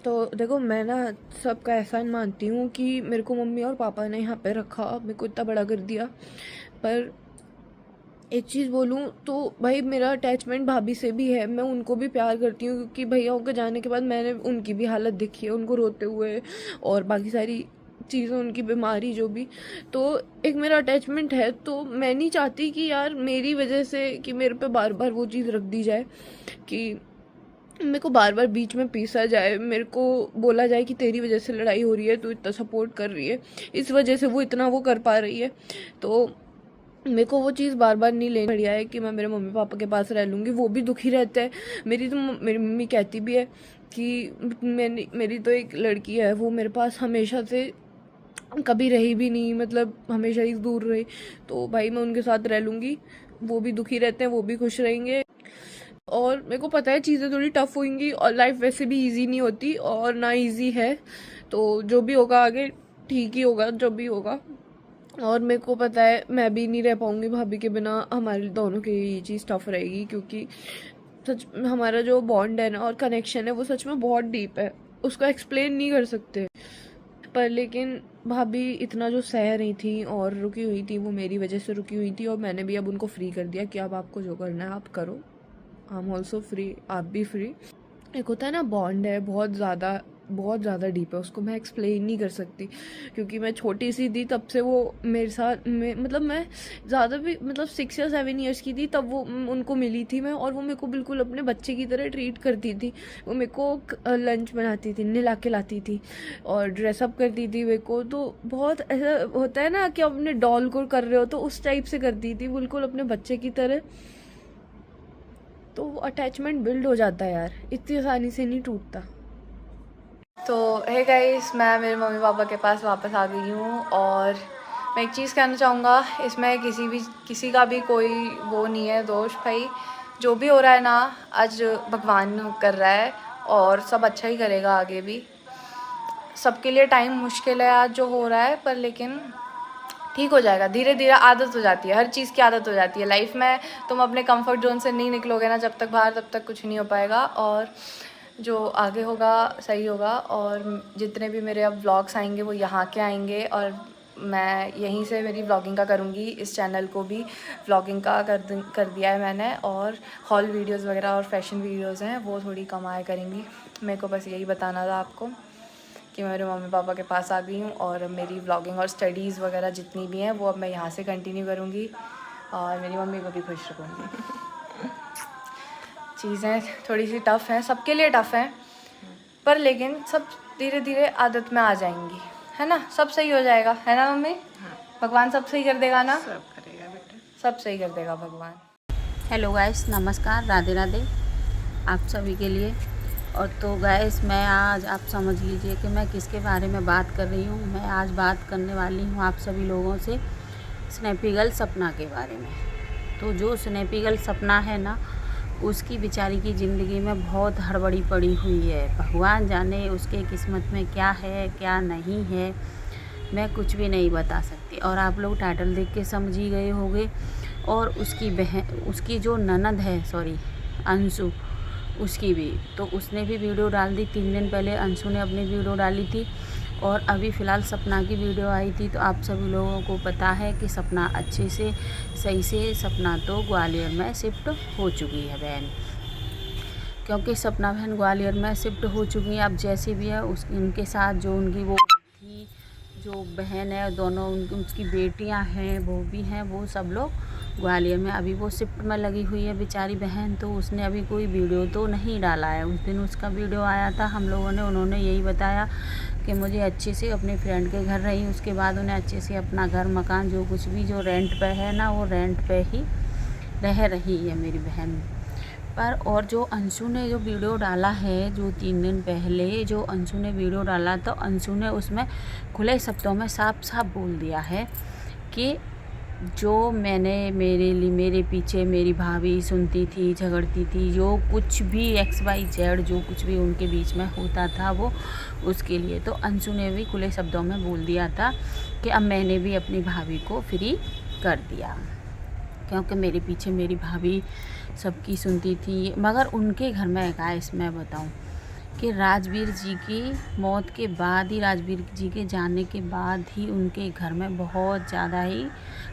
तो देखो, मैं ना सबका एहसान मानती हूँ कि मेरे को मम्मी और पापा ने यहाँ पे रखा, मेरे को इतना बड़ा कर दिया। पर एक चीज़ बोलूँ तो भाई, मेरा अटैचमेंट भाभी से भी है। मैं उनको भी प्यार करती हूँ क्योंकि भैया के जाने के बाद मैंने उनकी भी हालत देखी है, उनको रोते हुए और बाकी सारी चीज़ें, उनकी बीमारी जो भी। तो एक मेरा अटैचमेंट है, तो मैं नहीं चाहती कि यार मेरी वजह से कि मेरे पे बार बार वो चीज़ रख दी जाए, कि मेरे को बार बार बीच में पीसा जाए, मेरे को बोला जाए कि तेरी वजह से लड़ाई हो रही है, तू इतना सपोर्ट कर रही है, इस वजह से वो इतना वो कर पा रही है। तो मेरे को वो चीज़ बार बार नहीं लेनी। बढ़िया है कि मैं मेरे मम्मी पापा के पास रह लूँगी, वो भी दुखी रहते हैं। मेरी मम्मी कहती भी है कि मेरी तो एक लड़की है, वो मेरे पास हमेशा से कभी रही भी नहीं, मतलब हमेशा ही दूर रही। तो भाई मैं उनके साथ रह लूँगी, वो भी दुखी रहते हैं, वो भी खुश रहेंगे। और मेरे को पता है चीज़ें थोड़ी टफ होंगी, और लाइफ वैसे भी इजी नहीं होती और ना इजी है। तो जो भी होगा आगे ठीक ही होगा, जो भी होगा। और मेरे को पता है मैं भी नहीं रह पाऊंगी भाभी के बिना, हमारे दोनों की ये चीज़ टफ रहेगी, क्योंकि सच में हमारा जो बॉन्ड है ना और कनेक्शन है, वो सच में बहुत डीप है, उसको एक्सप्लेन नहीं कर सकते। पर लेकिन भाभी इतना जो सह रही थी और रुकी हुई थी, वो मेरी वजह से रुकी हुई थी, और मैंने भी अब उनको फ्री कर दिया कि अब आपको जो करना है आप करो, आई एम ऑल्सो फ्री, आप भी फ्री। एक होता है ना बॉन्ड है, बहुत ज़्यादा डीप है, उसको मैं एक्सप्लेन नहीं कर सकती, क्योंकि मैं छोटी सी थी तब से वो मेरे साथ में, मतलब मैं ज़्यादा भी, मतलब 6 या 7 ईयर्स की थी तब वो उनको मिली थी मैं, और वो मेरे को बिल्कुल अपने बच्चे की तरह ट्रीट करती थी। वो मेरे को लंच बनाती थी, नहला के लाती थी और ड्रेसअप करती थी मेरे को। तो बहुत ऐसा होता है ना कि अपने डॉल को कर रहे हो, तो उस टाइप से करती थी, बिल्कुल अपने बच्चे की तरह। तो अटैचमेंट बिल्ड हो जाता है यार, इतनी आसानी से नहीं टूटता। तो हे गाइस, मैं मेरे मम्मी पापा के पास वापस आ गई हूँ, और मैं एक चीज़ कहना चाहूँगा, इसमें किसी का भी कोई वो नहीं है दोष भाई। जो भी हो रहा है ना, आज भगवान कर रहा है और सब अच्छा ही करेगा आगे भी। सबके लिए टाइम मुश्किल है आज जो हो रहा है, पर लेकिन ठीक हो जाएगा। धीरे धीरे आदत हो जाती है, हर चीज़ की आदत हो जाती है लाइफ में। तुम अपने कंफर्ट जोन से नहीं निकलोगे ना जब तक बाहर, तब तक कुछ नहीं हो पाएगा, और जो आगे होगा सही होगा। और जितने भी मेरे अब व्लॉग्स आएंगे वो यहाँ के आएंगे, और मैं यहीं से मेरी व्लॉगिंग का करूँगी। इस चैनल को भी व्लॉगिंग का कर दिया है मैंने, और हॉल वीडियोज़ वगैरह और फैशन वीडियोज़ हैं वो थोड़ी कम आया करेंगी। मेरे को बस यही बताना था आपको कि मैं मेरे मम्मी पापा के पास आ गई हूँ, और मेरी व्लॉगिंग और स्टडीज़ वगैरह जितनी भी हैं वो अब मैं यहाँ से कंटिन्यू करूँगी, और मेरी मम्मी को भी खुश रखूँगी। चीज़ें थोड़ी सी टफ़ हैं, सबके लिए टफ़ हैं, पर लेकिन सब धीरे धीरे आदत में आ जाएंगी, है ना। सब सही हो जाएगा, है ना मम्मी? भगवान सब सही कर देगा ना? सब करेगा बेटा, सब सही कर देगा भगवान। हेलो गाइस, नमस्कार, राधे राधे आप सभी के लिए। और तो गाइस, मैं आज, आप समझ लीजिए कि मैं किसके बारे में बात कर रही हूँ। मैं आज बात करने वाली हूँ आप सभी लोगों से स्नैपी गर्ल सपना के बारे में। तो जो स्नैपी गर्ल सपना है ना, उसकी बेचारी की ज़िंदगी में बहुत हड़बड़ी पड़ी हुई है। भगवान जाने उसके किस्मत में क्या है क्या नहीं है, मैं कुछ भी नहीं बता सकती। और आप लोग टाइटल देख के समझ ही गए होंगे। और उसकी बहन, उसकी जो ननद है, सॉरी अंशु, उसकी भी, तो उसने भी वीडियो डाल दी। 3 दिन पहले अंशु ने अपनी वीडियो डाली थी, और अभी फ़िलहाल सपना की वीडियो आई थी। तो आप सभी लोगों को पता है कि सपना अच्छे से सही से, सपना तो ग्वालियर में शिफ्ट हो चुकी है बहन, क्योंकि सपना बहन ग्वालियर में शिफ्ट हो चुकी है। अब जैसे भी है उनके साथ जो उनकी वो थी, जो बहन है, दोनों उसकी बेटियां हैं, वो भी हैं, वो सब लोग ग्वालियर में अभी वो शिफ्ट में लगी हुई है बेचारी बहन। तो उसने अभी कोई वीडियो तो नहीं डाला है। उस दिन उसका वीडियो आया था हम लोगों ने, उन्होंने यही बताया कि मुझे अच्छे से अपने फ्रेंड के घर रही, उसके बाद उन्हें अच्छे से अपना घर मकान जो कुछ भी जो रेंट पे है ना, वो रेंट पे ही रह रही है मेरी बहन। पर और जो अंशु ने जो वीडियो डाला है, जो 3 दिन पहले जो अंशु ने वीडियो डाला, तो अंशु ने उसमें खुले शब्दों में साफ साफ बोल दिया है कि जो मैंने मेरे पीछे मेरी भाभी सुनती थी, झगड़ती थी, जो कुछ भी XYZ जो कुछ भी उनके बीच में होता था वो उसके लिए। तो अंशु ने भी खुले शब्दों में बोल दिया था कि अब मैंने भी अपनी भाभी को फ्री कर दिया, क्योंकि मेरे पीछे मेरी भाभी सबकी सुनती थी। मगर उनके घर में गाइस मैं बताऊं कि राजवीर जी की मौत के बाद ही, राजवीर जी के जाने के बाद ही उनके घर में बहुत ज़्यादा ही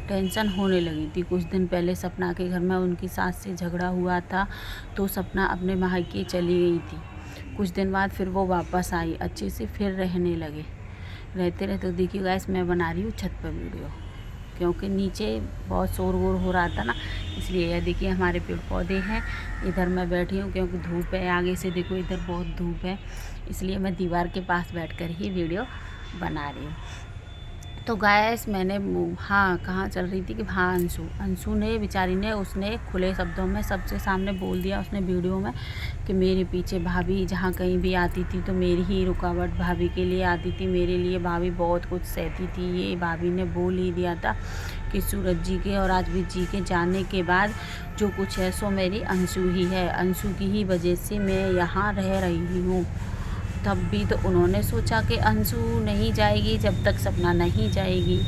टेंशन होने लगी थी। कुछ दिन पहले सपना के घर में उनकी सास से झगड़ा हुआ था, तो सपना अपने मायके चली गई थी। कुछ दिन बाद फिर वो वापस आई, अच्छे से फिर रहने लगे। रहते रहते तो देखिए गाइस, मैं बना रही हूँ छत पर वीडियो, क्योंकि नीचे बहुत शोर वोर हो रहा था ना, इसलिए। यह देखिए हमारे पेड़ पौधे हैं, इधर मैं बैठी हूँ क्योंकि धूप है, आगे से देखो इधर बहुत धूप है, इसलिए मैं दीवार के पास बैठकर ही वीडियो बना रही हूँ। तो गाइस मैंने हाँ कहाँ चल रही थी कि हाँ, अंशु ने बेचारी ने, उसने खुले शब्दों में सबसे सामने बोल दिया उसने वीडियो में कि मेरे पीछे भाभी जहाँ कहीं भी आती थी तो मेरी ही रुकावट भाभी के लिए आती थी, मेरे लिए भाभी बहुत कुछ सहती थी। ये भाभी ने बोल ही दिया था कि सूरज जी के और राजवीर जी के जाने के बाद जो कुछ है सो मेरी अंशु ही है, अंशु की ही वजह से मैं यहाँ रह रही हूँ। तब भी तो उन्होंने सोचा कि अंशु नहीं जाएगी जब तक सपना नहीं जाएगी,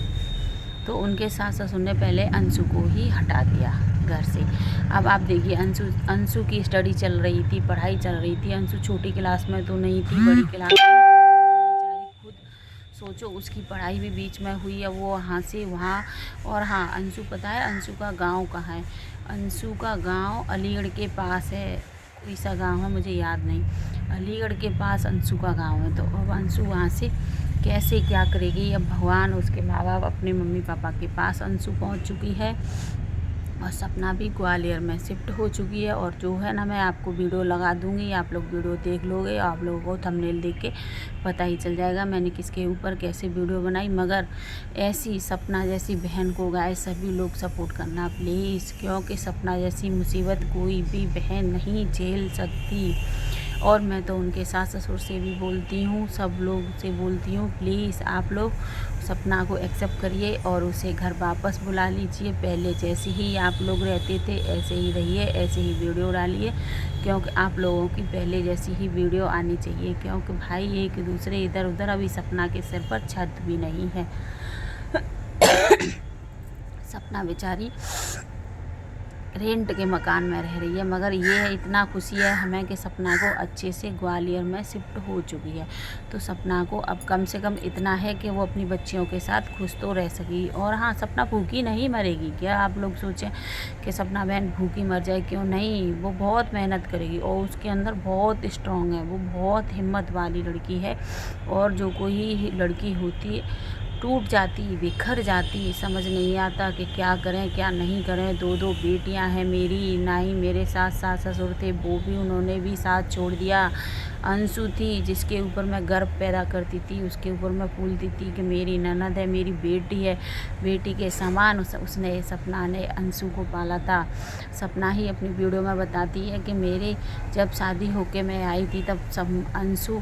तो उनके सास ससुर ने पहले अंशु को ही हटा दिया घर से। अब आप देखिए, अंशु की स्टडी चल रही थी, पढ़ाई चल रही थी। अंशु छोटी क्लास में तो नहीं थी, बड़ी क्लास में बेचारी खुद सोचो, उसकी पढ़ाई भी बीच में हुई है, वो वहाँ से वहाँ। और हाँ, अंशु पता है अंशु का गांव कहाँ है? अंशु का गांव अलीगढ़ के पास है, कोई सा गांव है मुझे याद नहीं, अलीगढ़ के पास अंशु का गांव है। तो अब अंशु वहाँ से कैसे क्या करेगी? अब भगवान, उसके माँ बाप अपने मम्मी पापा के पास अंशु पहुँच चुकी है, और सपना भी ग्वालियर में शिफ्ट हो चुकी है। और जो है ना, मैं आपको वीडियो लगा दूंगी, आप लोग वीडियो देख लोगे, आप लोगों को थंबनेल देख के पता ही चल जाएगा मैंने किसके ऊपर कैसे वीडियो बनाई। मगर ऐसी सपना जैसी बहन को गाइस सभी लोग सपोर्ट करना प्लीज़, क्योंकि सपना जैसी मुसीबत कोई भी बहन नहीं झेल सकती। और मैं तो उनके सास ससुर से भी बोलती हूँ, सब लोग से बोलती हूँ, प्लीज़ आप लोग सपना को एक्सेप्ट करिए और उसे घर वापस बुला लीजिए। पहले जैसे ही आप लोग रहते थे ऐसे ही रहिए, ऐसे ही वीडियो डालिए, क्योंकि आप लोगों की पहले जैसी ही वीडियो आनी चाहिए। क्योंकि भाई एक दूसरे इधर उधर, अभी सपना के सिर पर छत भी नहीं है। सपना बेचारी रेंट के मकान में रह रही है, मगर ये है इतना खुशी है हमें कि सपना को अच्छे से ग्वालियर में शिफ्ट हो चुकी है। तो सपना को अब कम से कम इतना है कि वो अपनी बच्चियों के साथ खुश तो रह सकेगी। और हाँ, सपना भूखी नहीं मरेगी। क्या आप लोग सोचें कि सपना बहन भूखी मर जाए? क्यों नहीं, वो बहुत मेहनत करेगी और उसके अंदर बहुत स्ट्रॉन्ग है, वो बहुत हिम्मत वाली लड़की है। और जो कोई लड़की होती है टूट जाती, बिखर जाती, समझ नहीं आता कि क्या करें क्या नहीं करें। दो दो बेटियां हैं मेरी, ना ही मेरे साथ सास ससुर थे, वो भी उन्होंने भी साथ छोड़ दिया। अंशु थी जिसके ऊपर मैं गर्व पैदा करती थी, उसके ऊपर मैं फूलती थी कि मेरी ननद है, मेरी बेटी है, बेटी के समान उसने, सपना ने अंशु को पाला था। सपना ही अपनी वीडियो में बताती है कि मेरे जब शादी होके मैं आई थी तब सब अंशु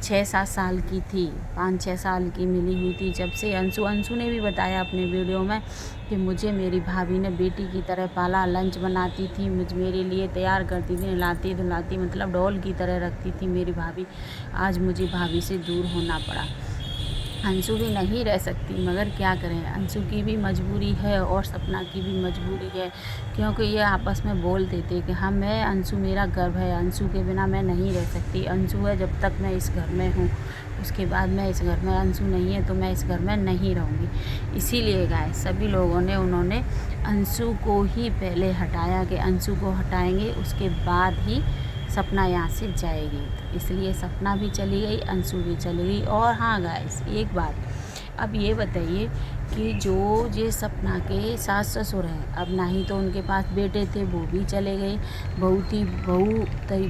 6-7 साल की थी, 5-6 साल की मिली हुई थी जब से। अंशु ने भी बताया अपने वीडियो में कि मुझे मेरी भाभी ने बेटी की तरह पाला, लंच बनाती थी, मेरे लिए तैयार करती थी, नहलाती धुलाती, मतलब डॉल की तरह रखती थी मेरी भाभी। आज मुझे भाभी से दूर होना पड़ा। अंशु भी नहीं रह सकती, मगर क्या करें, अंशु की भी मजबूरी है और सपना की भी मजबूरी है, क्योंकि ये आपस में बोल देते कि हम मैं अंशु मेरा गर्व है, अंशु के बिना मैं नहीं रह सकती। अंशु है जब तक मैं इस घर में हूँ, उसके बाद मैं इस घर में, अंशु नहीं है तो मैं इस घर में नहीं रहूँगी। इसीलिए गाइस सभी लोगों ने, उन्होंने अंशु को ही पहले हटाया कि अंशु को हटाएंगे उसके बाद ही सपना यहाँ से जाएगी। तो इसलिए सपना भी चली गई, अंशु भी चली गई। और हाँ गाइस, एक बात अब ये बताइए कि जो ये सपना के सास ससुर हैं, अब ना ही तो उनके पास बेटे थे, वो भी चले गए, बहू थी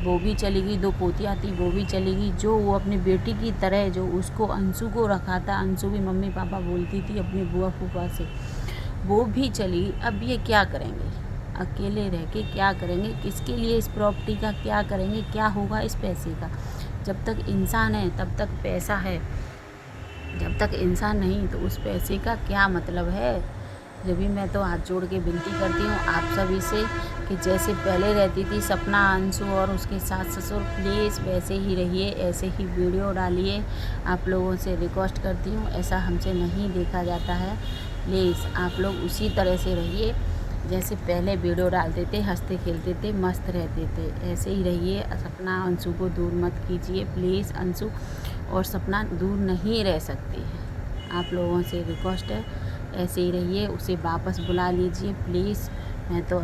वो भी चली गई, 2 पोतियाँ थी वो भी चली गई। जो वो अपनी बेटी की तरह जो उसको अंशु को रखा था, अंशु भी मम्मी पापा बोलती थी अपनी बुआ फूफा से, वो भी चली। अब ये क्या करेंगे? अकेले रह के क्या करेंगे? किसके लिए इस प्रॉपर्टी का क्या करेंगे? क्या होगा इस पैसे का? जब तक इंसान है तब तक पैसा है, जब तक इंसान नहीं तो उस पैसे का क्या मतलब है? जब भी मैं तो हाथ जोड़ के विनती करती हूँ आप सभी से कि जैसे पहले रहती थी सपना, अंशु और उसके सास ससुर, प्लीज़ वैसे ही रहिए, ऐसे ही वीडियो डालिए। आप लोगों से रिक्वेस्ट करती हूँ, ऐसा हमसे नहीं देखा जाता है, प्लीज़ आप लोग उसी तरह से रहिए। जैसे पहले वीडियो डालते थे, हंसते खेलते थे, मस्त रहते थे। ऐसे ही रहिए। सपना अंशु को दूर मत कीजिए प्लीज़। अंशु और सपना दूर नहीं रह सकती है। आप लोगों से रिक्वेस्ट है, ऐसे ही रहिए। उसे वापस बुला लीजिए प्लीज़। मैं तो